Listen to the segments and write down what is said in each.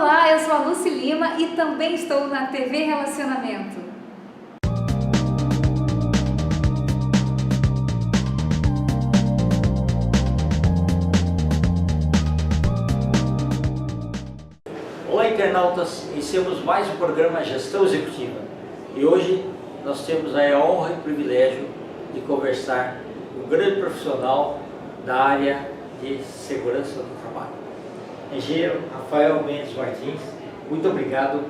Olá, eu sou a Lucy Lima e também estou na TV Relacionamento. Olá, internautas, iniciamos mais um programa Gestão Executiva e hoje nós temos a honra e o privilégio de conversar com um grande profissional da área de segurança do trabalho, engenheiro Rafael Mendes Martins. Muito obrigado,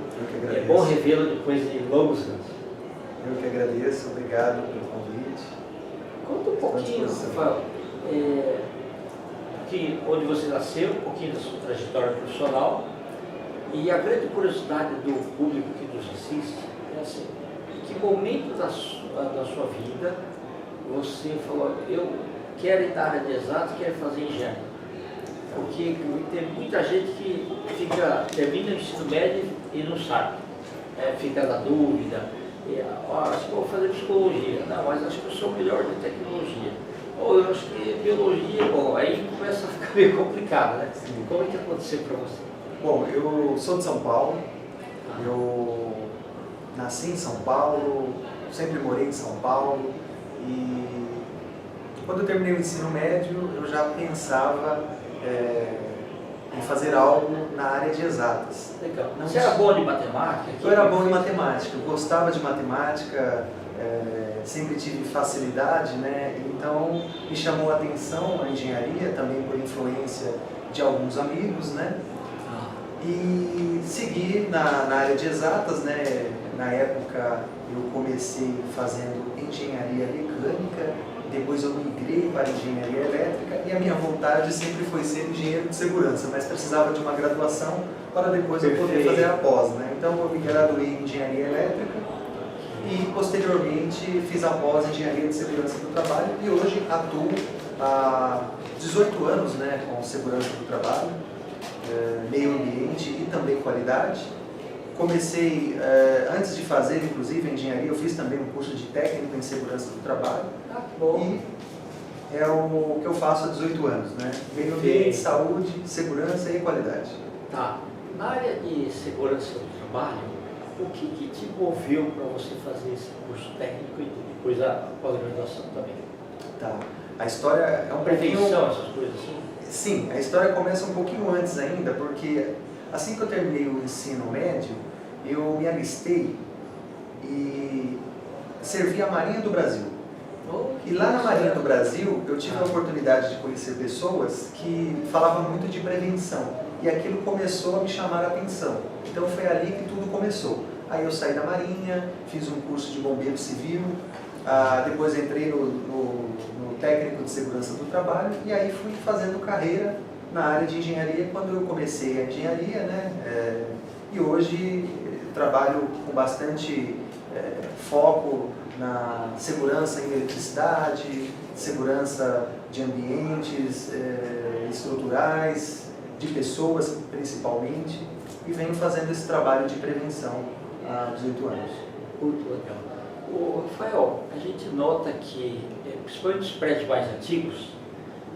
é bom revê-lo depois de longos anos. Eu que agradeço, obrigado pelo convite. Conta um pouquinho, Rafael, onde você nasceu, um pouquinho da sua trajetória profissional. E a grande curiosidade do público que nos assiste é assim, em que momento da sua vida você falou, eu quero ir na área de exatas, quero fazer engenharia? Porque tem muita gente que termina o ensino médio e não sabe, fica na dúvida, acho que vou fazer psicologia, não, mas acho que eu sou melhor de tecnologia, ou eu acho que biologia é bom, aí começa a ficar meio complicado, né? Sim. Como é que aconteceu para você? Bom, eu sou de São Paulo, eu nasci em São Paulo, sempre morei em São Paulo e quando eu terminei o ensino médio eu já pensava em fazer algo na área de exatas. Legal. Você era bom de matemática? Eu era bom em matemática, eu gostava de matemática, sempre tive facilidade, né? Então me chamou a atenção a engenharia, também por influência de alguns amigos, né? E segui na área de exatas, né? Na época eu comecei fazendo engenharia mecânica, depois eu migrei para engenharia elétrica e a minha vontade sempre foi ser engenheiro de segurança, mas precisava de uma graduação para depois eu poder fazer a pós, né? Então eu me graduei em engenharia elétrica e posteriormente fiz a pós em engenharia de segurança do trabalho e hoje atuo há 18 anos, né, com segurança do trabalho, meio ambiente e também qualidade. Comecei, antes de fazer inclusive a engenharia, eu fiz também um curso de técnico em segurança do trabalho e é o que eu faço há 18 anos, né? Meio ambiente, saúde, segurança e qualidade. Tá. Na área de segurança do trabalho, o que te moveu para você fazer esse curso técnico e depois a pós-graduação também? Tá. A história é um prevenção, essas coisas assim? Sim, a história começa um pouquinho antes ainda, porque assim que eu terminei o ensino médio, eu me alistei e servi a Marinha do Brasil. E lá na Marinha do Brasil, eu tive a oportunidade de conhecer pessoas que falavam muito de prevenção. E aquilo começou a me chamar a atenção. Então foi ali que tudo começou. Aí eu saí da Marinha, fiz um curso de bombeiro civil, depois entrei no técnico de segurança do trabalho e aí fui fazendo carreira na área de engenharia quando eu comecei a engenharia, né? E hoje trabalho com bastante foco na segurança em eletricidade, segurança de ambientes estruturais, de pessoas principalmente, e venho fazendo esse trabalho de prevenção há 18 anos. Muito legal. Rafael, a gente nota que, principalmente os prédios mais antigos,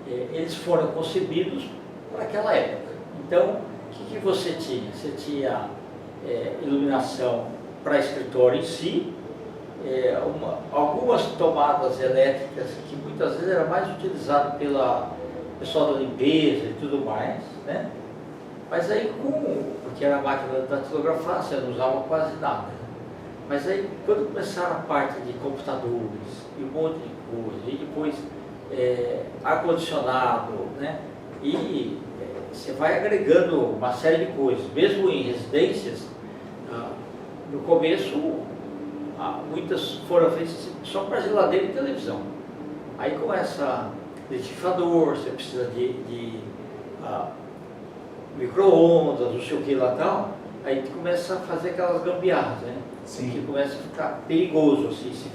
eles foram concebidos para aquela época. Então, o que você tinha? Você tinha iluminação para escritório em si, algumas tomadas elétricas que muitas vezes era mais utilizado pela pessoal da limpeza e tudo mais, né? Mas aí, porque era a máquina da datilografar, você não usava quase nada. Mas aí, quando começaram a parte de computadores e um monte de coisa, e depois ar-condicionado, né? E você vai agregando uma série de coisas. Mesmo em residências, no começo, muitas foram feitas só para geladeira e televisão. Aí começa liquidificador, você precisa de micro-ondas, não sei o que lá tal. Aí tu começa a fazer aquelas gambiarras, né? Sim. Que começa a ficar perigoso, assim, se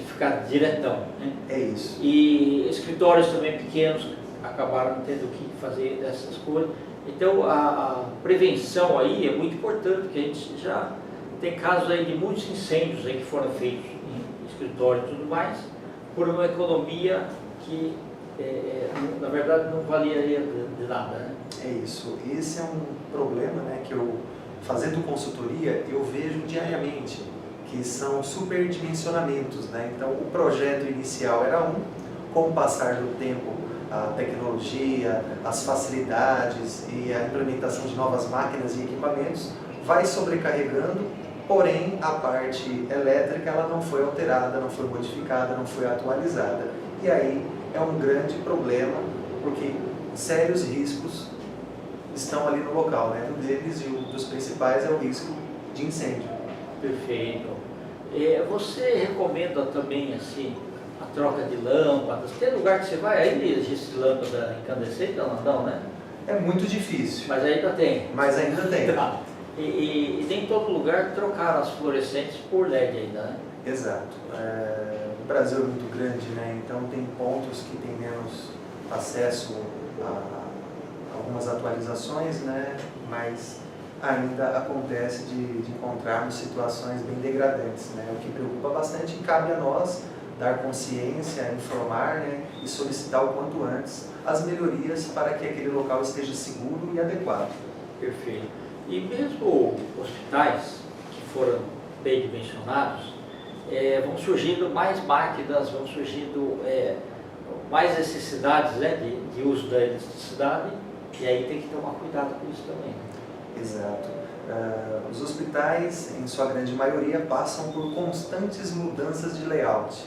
ficar diretão, né? É isso. E escritórios também pequenos acabaram tendo que fazer essas coisas. Então a prevenção aí é muito importante, porque a gente já tem casos aí de muitos incêndios aí que foram feitos em escritório e tudo mais, por uma economia que na verdade não valia de nada, né? É isso. Esse é um problema, né, que eu, fazendo consultoria, eu vejo diariamente, que são superdimensionamentos, né? Então, o projeto inicial era um, com o passar do tempo, a tecnologia, as facilidades e a implementação de novas máquinas e equipamentos vai sobrecarregando, porém a parte elétrica ela não foi alterada, não foi modificada, não foi atualizada. E aí é um grande problema, porque sérios riscos estão ali no local, né? Um deles e um dos principais é o risco de incêndio. Perfeito. Você recomenda também assim a troca de lâmpadas? Tem lugar que você vai, ainda existe lâmpada incandescente ou não, né? É muito difícil, Mas ainda tem. mas ainda tem. Tá. E nem em todo lugar trocaram as fluorescentes por LED ainda, né? Exato. O Brasil é muito grande, né? Então tem pontos que tem menos acesso a algumas atualizações, né? Mas ainda acontece de encontrarmos situações bem degradantes, né? O que preocupa bastante e cabe a nós dar consciência, informar, né? E solicitar o quanto antes as melhorias para que aquele local esteja seguro e adequado. Perfeito. E mesmo hospitais que foram bem dimensionados, vão surgindo mais máquinas, vão surgindo mais necessidades, né, de uso da eletricidade, e aí tem que tomar cuidado com isso também. Exato. Os hospitais, em sua grande maioria, passam por constantes mudanças de layout,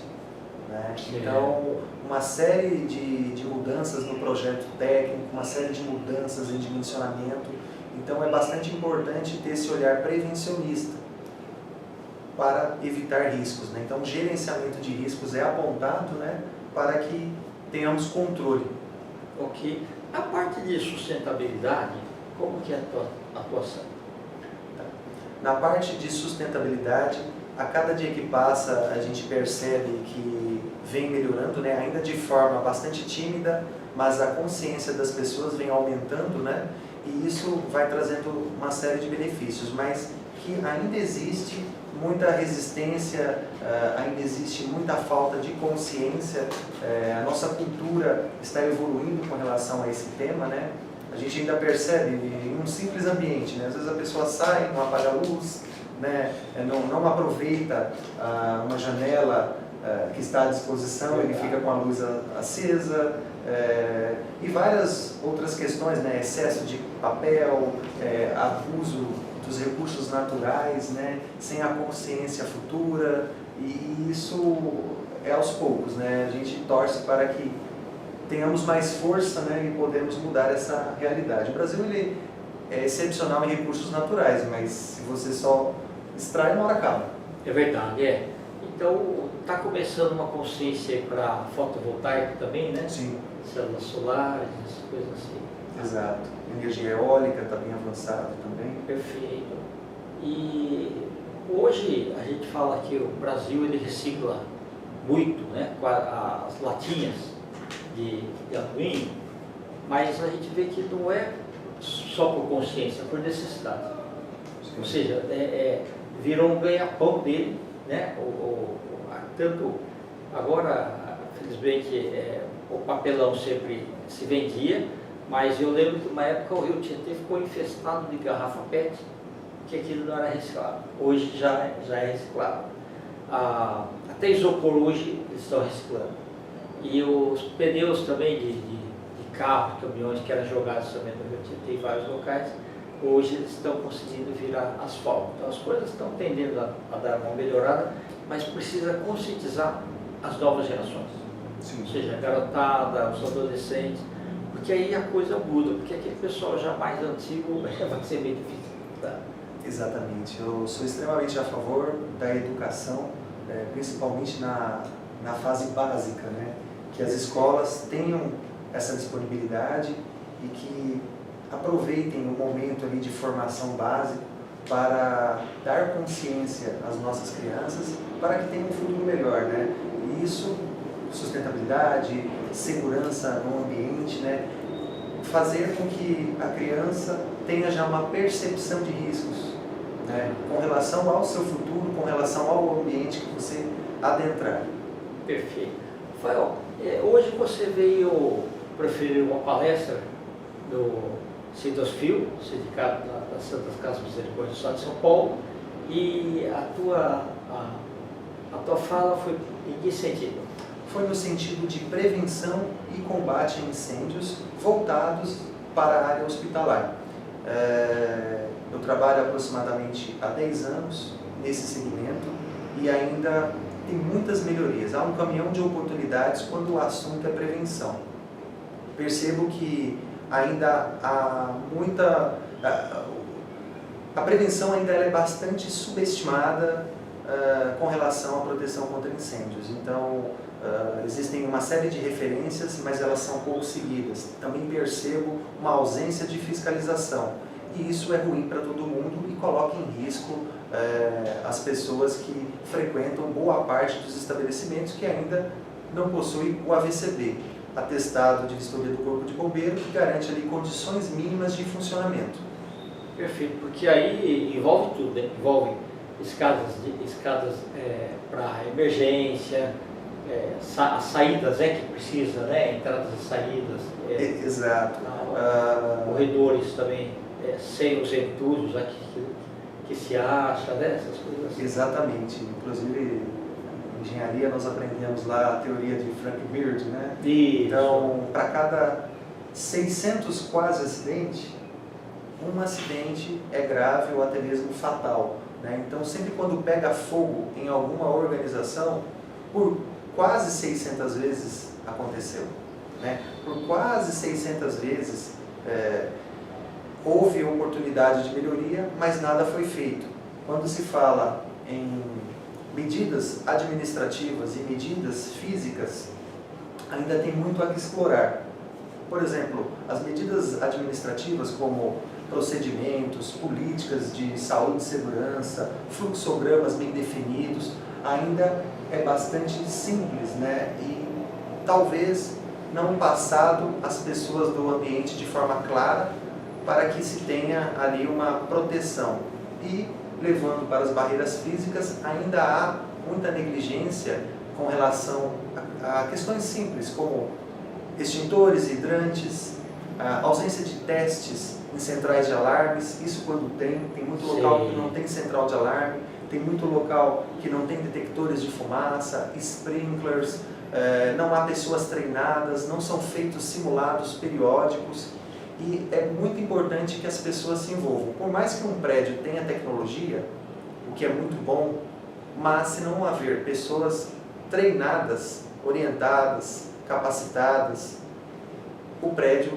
né? Então, uma série de mudanças no projeto técnico, uma série de mudanças em dimensionamento. Então, é bastante importante ter esse olhar prevencionista para evitar riscos, né? Então, o gerenciamento de riscos é apontado, né, para que tenhamos controle. Ok. A parte de sustentabilidade, como que é a tua atuação? Na parte de sustentabilidade, a cada dia que passa, a gente percebe que vem melhorando, né? Ainda de forma bastante tímida, mas a consciência das pessoas vem aumentando, né? E isso vai trazendo uma série de benefícios, mas que ainda existe muita resistência, ainda existe muita falta de consciência. A nossa cultura está evoluindo com relação a esse tema, né? A gente ainda percebe em um simples ambiente, né? Às vezes a pessoa sai, não apaga a luz, né? Não aproveita uma janela que está à disposição, ele fica com a luz acesa, e várias outras questões, né? Excesso de papel, abuso dos recursos naturais, né? Sem a consciência futura, e isso é aos poucos, né? A gente torce para que tenhamos mais força, né? E podemos mudar essa realidade. O Brasil ele é excepcional em recursos naturais, mas se você só extrai, uma hora acaba. É verdade, Então, está começando uma consciência para fotovoltaica também, né? Sim. Células solares, coisas assim. Exato. Energia eólica está bem avançada também. Perfeito. E hoje a gente fala que o Brasil ele recicla muito, né? As latinhas de alumínio, mas a gente vê que não é só por consciência, é por necessidade. Sim. Ou seja, virou um ganha-pão dele, né? Tanto agora, felizmente, o papelão sempre se vendia, mas eu lembro que uma época o Rio Tietê ficou infestado de garrafa PET, que aquilo não era reciclado. Hoje já é reciclado. Até isopor hoje eles estão reciclando. E os pneus também de carro, caminhões que eram jogados também no Rio Tietê em vários locais, hoje eles estão conseguindo virar asfalto. Então as coisas estão tendendo a dar uma melhorada, mas precisa conscientizar as novas gerações. Sim. Ou seja, a garotada, os adolescentes, porque aí a coisa muda, porque aquele pessoal já mais antigo vai ser meio difícil. Tá? Exatamente. Eu sou extremamente a favor da educação, principalmente na fase básica, né? Que as escolas tenham essa disponibilidade e que aproveitem o momento ali de formação básica para dar consciência às nossas crianças para que tenham um futuro melhor, né? E isso, sustentabilidade, segurança no ambiente, né? Fazer com que a criança tenha já uma percepção de riscos, né? Com relação ao seu futuro, com relação ao ambiente que você adentrar. Perfeito. Rafael, hoje você veio preferir uma palestra do Cidosfil, sindicato das Santas Casas Misericórdia do Estado de São Paulo, e a tua fala foi em que sentido? Foi no sentido de prevenção e combate a incêndios voltados para a área hospitalar. Eu trabalho aproximadamente há 10 anos nesse segmento e ainda tem muitas melhorias. Há um caminhão de oportunidades quando o assunto é prevenção. Percebo que ainda há muita... A prevenção ainda é bastante subestimada com relação à proteção contra incêndios. Então, existem uma série de referências, mas elas são pouco seguidas. Também percebo uma ausência de fiscalização. E isso é ruim para todo mundo e coloca em risco as pessoas que frequentam boa parte dos estabelecimentos que ainda não possuem o AVCB, atestado de vistoria do Corpo de Bombeiro, que garante ali condições mínimas de funcionamento. Perfeito, porque aí envolve tudo, né? Envolve escadas para emergência, as saídas que precisa, né? Entradas e saídas. Exato. Corredores também, sem os entulhos que se acha, né? Essas coisas assim. Exatamente. Inclusive, em engenharia nós aprendemos lá a teoria de Frank Beard, né? Isso. Então, para cada 600 quase acidentes, um acidente é grave ou até mesmo fatal, né? Então, sempre quando pega fogo em alguma organização, por quase 600 vezes aconteceu, né? Por quase 600 vezes houve oportunidade de melhoria, mas nada foi feito. Quando se fala em medidas administrativas e medidas físicas, ainda tem muito a explorar. Por exemplo, as medidas administrativas como procedimentos, políticas de saúde e segurança, fluxogramas bem definidos, ainda é bastante simples, né? E talvez não passado às pessoas do ambiente de forma clara para que se tenha ali uma proteção. E levando para as barreiras físicas, ainda há muita negligência com relação a questões simples como extintores, hidrantes, a ausência de testes em centrais de alarmes. Isso quando tem muito local que não tem central de alarme, tem muito local que não tem detectores de fumaça, sprinklers, não há pessoas treinadas, não são feitos simulados periódicos. E é muito importante que as pessoas se envolvam. Por mais que um prédio tenha tecnologia, o que é muito bom, mas se não haver pessoas treinadas, orientadas, capacitadas, o prédio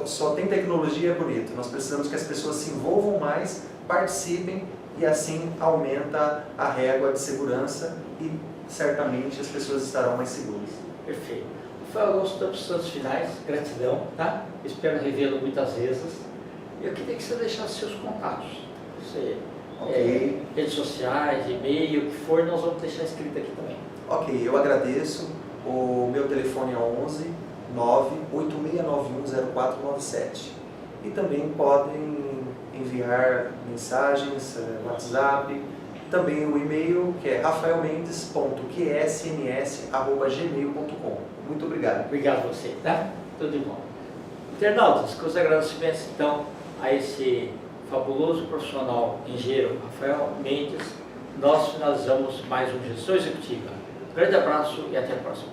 só tem tecnologia e é bonito. Nós precisamos que as pessoas se envolvam mais, participem e assim aumenta a régua de segurança e certamente as pessoas estarão mais seguras. Perfeito. Rafael, nós estamos nos santos finais, gratidão, tá? Espero revê-lo muitas vezes. Eu queria que você deixasse seus contatos. Você, redes sociais, e-mail, o que for, nós vamos deixar escrito aqui também. Ok, eu agradeço. O meu telefone é 11 986910497. E também podem enviar mensagens, WhatsApp, também o e-mail que é rafaelmendes.qsns@gmail.com. Muito obrigado. Obrigado a você, tá? Tudo de bom. Internautas, com os agradecimentos então a esse fabuloso profissional engenheiro Rafael Mendes, nós finalizamos mais um Gestão Executiva. Um grande abraço e até a próxima.